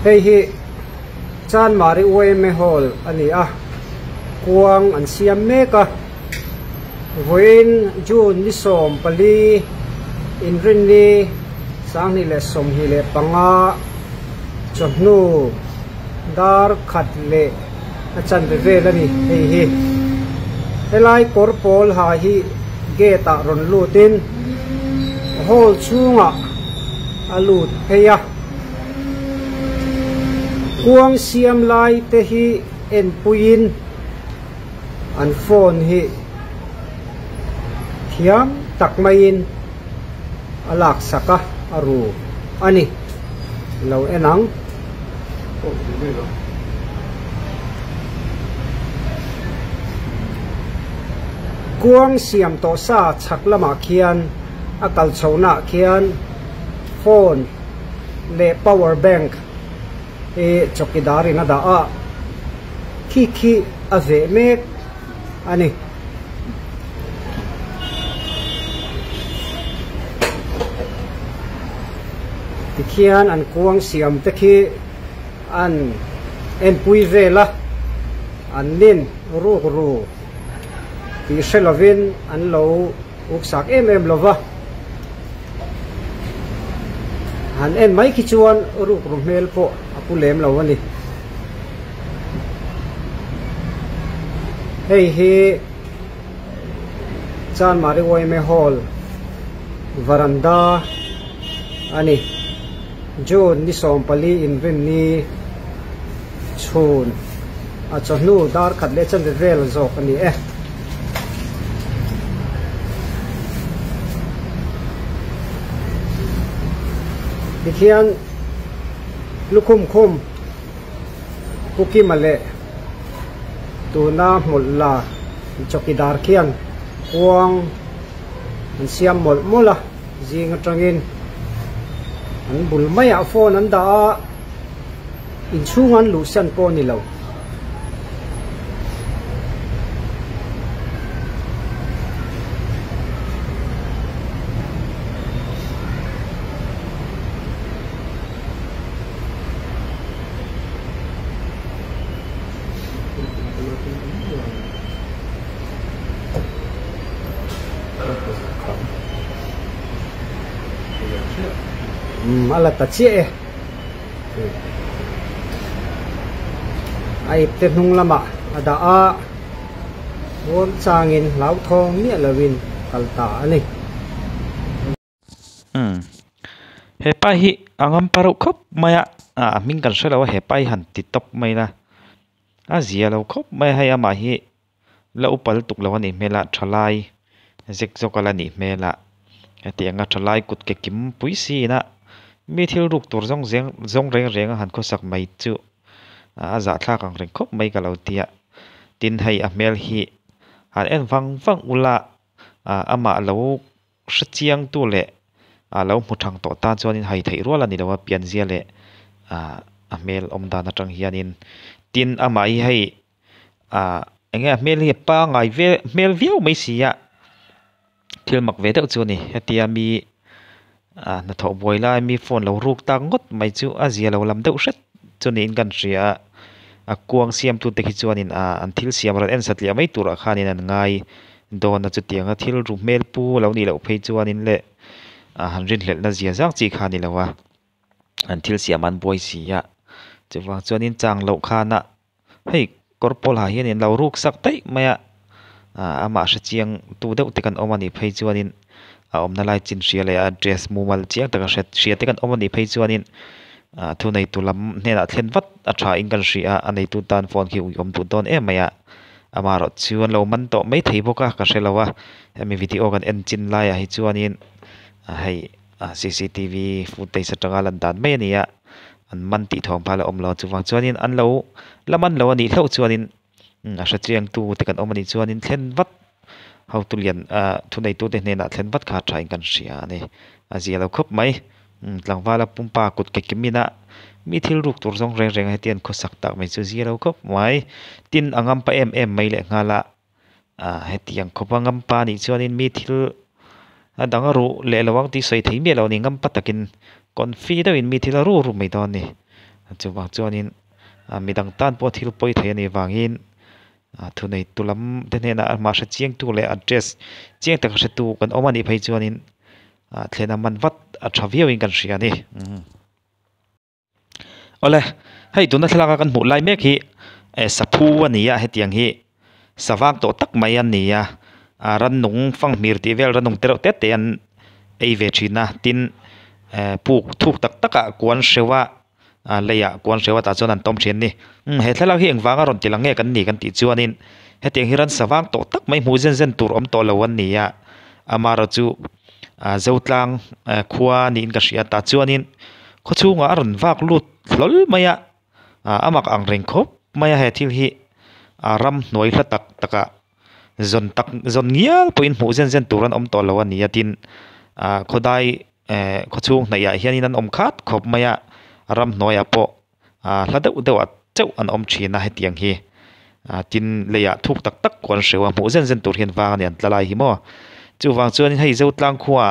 hei hi chan mari oi me hol ani a kuang an siam meka voin jun ni som pali in rin ni sang ni le som hi le panga chonu dar khat le achan ve la ni hei hi helai korpol ha hi ge ta ron lutin hol chunga alut heya kuang siam lai te hi en puin an phone hi thiam tak main alak saka aru ani lo enang kuang siam to sa chaklama khian akal chona khian phone le power bank e chokidari na da a khi ave mek ani tikhian an kuang siam te khi an en pui vela an nin ru ti shelovin an lo uksak em lova han en mai ki chuan ru mel po apulem lo ani hei hi chan mari woi me hall varanda ani John ni sompali in rin ni chun a chonu dar khat le chan vel zok ani dikhian lukhum puki male tuna mulla chokidar khian kuang an siam mola jing atangin an bul mai a phone an da in chungan lu san po ni lo ala ta che ai te nung lama ada a won changin lau thong ni lawin kalta ani he pa hi angam paru khop maya ming kan sela wa he pai han ti top mai na a zia lo khop mai hai ama hi la upal tuk lawani mela thalai zek zokala ni mela ati anga thalai kut ke kim puisi na mi thil ruk tur zong reng han ko sak mai chu a za thla kang reng khop mai ka lo tia tin hai a mel hi han en wang ula ama lo hrichiang tu le lo muthang to ta chuanin hai thei rual ani lo pian zia le a mel omda na tang hianin tin ama hi hai enge mel hi pa ngai ve mel viau mai sia thil mak ve deuh chu ni hetia mi na tho boila mi phone lo ruk ta ngot mai chu azia lo lam deuh hret chuni in kan ria a kuang siam tu te khi chuanin an thil siam ran en satlia mai tur khanin an ngai don na chu tianga thil ru mel pu lo ni lo phei chuanin le han rin hlel na zia zak chi khani lawa an thil siam an boi sia chuwa chuanin chang lo khana hei korpol ha hian in lo ruk sak tai maya ama sha chiang tu deuh te kan omani phei chuanin omna lai chin ria le address mumal chiang taka ria te kan omani phei chuanin thu nei tu lam hena thlenwat a tha in kan ria anei tu tan phone ki om tu don maya amaro chuan lo man to mai thei boka ka hrelowa mi video kan en chin lai hi chuanin hei CCTV footage atanga lan dan mai ania an man ti thong phala omlo chuwang chuanin an lo laman lo ani thlo chuanin a hra chiang tu te kan omani chuanin thlenwat how to lian thunei tu te hna thlenwat kha thain kan ria ani azia lo khop mai tlangwala pumpa kut ke kimina mi thil ruk tur jong reng hetian khosak tak mai chu zia lo khop mai tin angam pa em mai le ngala hetiang khopangam pa ni chuanin mi thil adanga ru le lawang ti soi thei me lo ni ngam patakin konfi da in mi thil ru mai don ni chu wang chuanin midang tan po thil poi the ni wangin thu nei tulam te ne na ma sha chiang tu le address chiang tak sha tu kan omani phei chuanin thlena man wat a thaviau in kan ria ni ole hei tuna thlaka kan mu lai mek hi saphu ania hetiang hi sawang to tak mai an nia ran nung fang mir ti vel ran nung tero te te an ei ve thina tin puk thuk tak taka kwan sewa leya kwan sewa ta chuan an tom thin ni he thlak hi engwanga ron tilang nge kan ni kan ti chuanin hetiang hi ran sawang to tak mai mu zen zen tur om to lo an nia amara chu zotlang khua ni in ka ria ta chuanin khochunga ron wak lut hlol maya amak ang reng khop maya he thil hi ram noi hla tak taka zon ngial poin mu zen zen turan om to lo an nia tin khodai khochung na ya hianin an om khat khop maya ram noya po hladeu dewa cheu an om thina hetiang hi tin leya thuk tak tak kwan sewa mu zen zen tur hian wang an tlalai hi mo chu wang chuan hei zotlang khuwa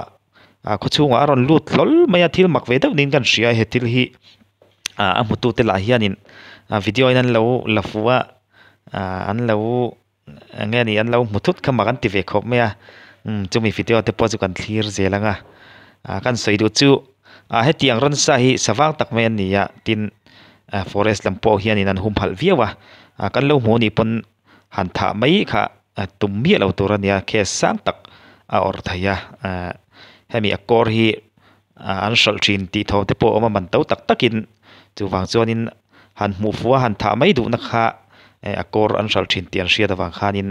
khochunga aron lut lol maya thil mak ve deuh nin kan ria he thil hi a mutu te la hianin video in an lo lafua an lo nge ni an lo mutut khamak an ti ve khop maya chumi video te po chu kan thlir zelanga kan soidu chu hetiang ron sa hi sawang tak mai an nia tin forest lampo hianin an hum hal viawa kan lo mu ni pon han tha mai kha tummi lo turania khe sang tak or thaya hemi akor hi an shal thin ti tho te po oma man to tak takin chu wang chuanin han mu fuwa han tha mai du na kha akor an shal thin tian ria da wang khanin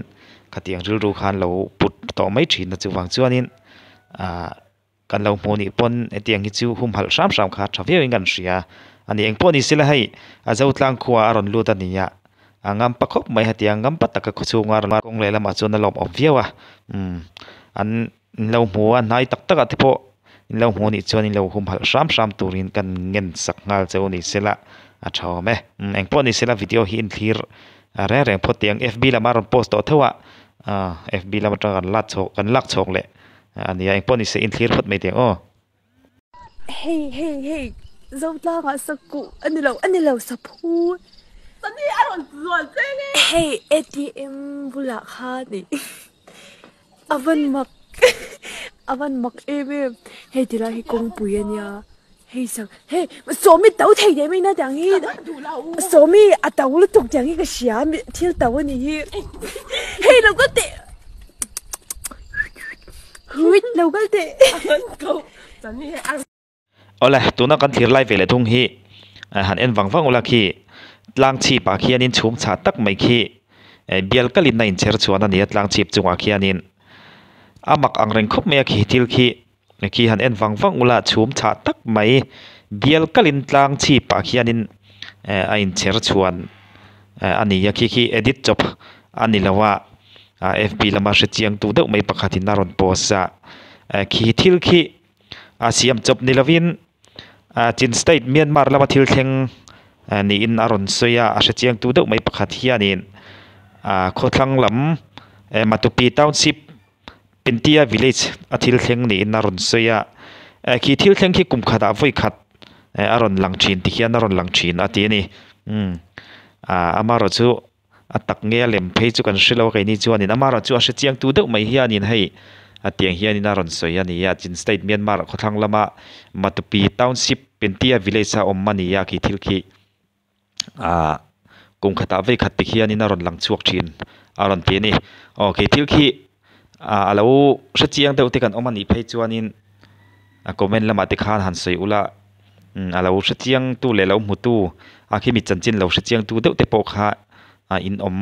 khatiang ril ru khan lo put to mai thin na chu wang chuanin kan lo mu ni pon etiang hi chu hum hal sam kha thaveu in kan ria ani eng poni sila hai azotlang khuwa aron lut ania angam pakhop mai hatiang ngam pataka khochunga ron kong le lama chuna lom om viawa an lo mu nai tak taka te po lo mu ni chuan lo hum hal sam turin kan ngen sak ngal cheu ni sela a thawme eng poni sela video hi in thlir re photiang fb lama ron post to thawa fb lama kan lak chok le ani eng poni se in thlir phot mai tiang hey zotlang saku anilo saphu tani aron zuan chenge hey atm bula khani avan mak ebe hey tira hi kong puyania hey sang hey somi tau thei de mai na dang hi somi atau lu tok jang hi ka siam thil tau ni hi hey lo ko te huit lo ko te ko tani ola tuna kan thlir lai vele thung hi han en wangwang ola khi tlang chi pa khianin chhum cha tak mai khi bial kalin na in cher chuan ani tlang chip chunga khianin amak angreng khop me khi til khi han en wangwang ola chhum cha tak mai bial kalin tlang chi pa khianin a in cher chuan ani ya khi edit job ani lawa fb lama she chiang tu deuh mai pakhatin naron posa khi til khi siam job nilavin chin state Myanmar lama thil thleng ni in aron soya asha chiang tu deuh mai pakhat hianin khothlang lam matupi township Pintia village a thil thleng ni in aron soya khi thil thleng khi kum khata voi khat aron lang thin ti hian aron lang thin ati ni amaro chu atak nge lem phei chu kan shilo kai ni chuanin amaro chu asha chiang tu deuh mai hianin hei atiang hianin aron soya ni ya chin state Myanmar khothlang lama matupi township Pintia village a ommani ya ki thil khi kum khata ve khat ti hianin aron lang chuak thin aron ti ni okay thil khi alo sha chiang deuh te kan omani phei chuanin comment lama te khan han soi ula alo sha chiang tu le lo mutu khi mi chanchin lo sha chiang tu deuh te po kha in om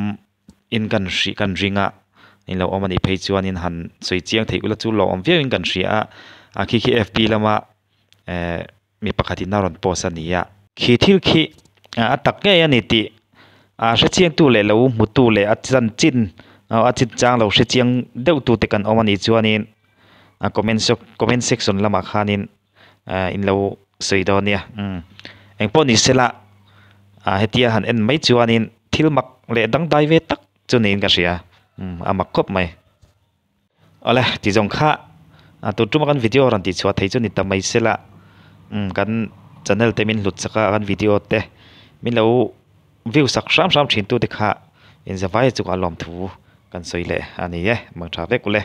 in kan ringa in lo omani phei chuanin han soi chiang thei ula chu lo om ve in kan ria khi fp lama mi pakhatin naron posania khi thil khi atak nge ani ti sha chiang tu le lo mutu le a chanchin a chit chang lo sha chiang deuh tu te kan omani chuanin comment section lama khanin in lo soidonia eng poni sela hetia han en mai chuanin thil mak le dang dai ve tak chunin ka ria amak khop mai ola ti jong kha tu tuma kan video ran ti chwa thei chu ni tamai sela kan channel te min hlut saka kan video te min lo view sak ram thin tu te kha in zawai chu ka lom thu kan soile ani ye mang tha ve kule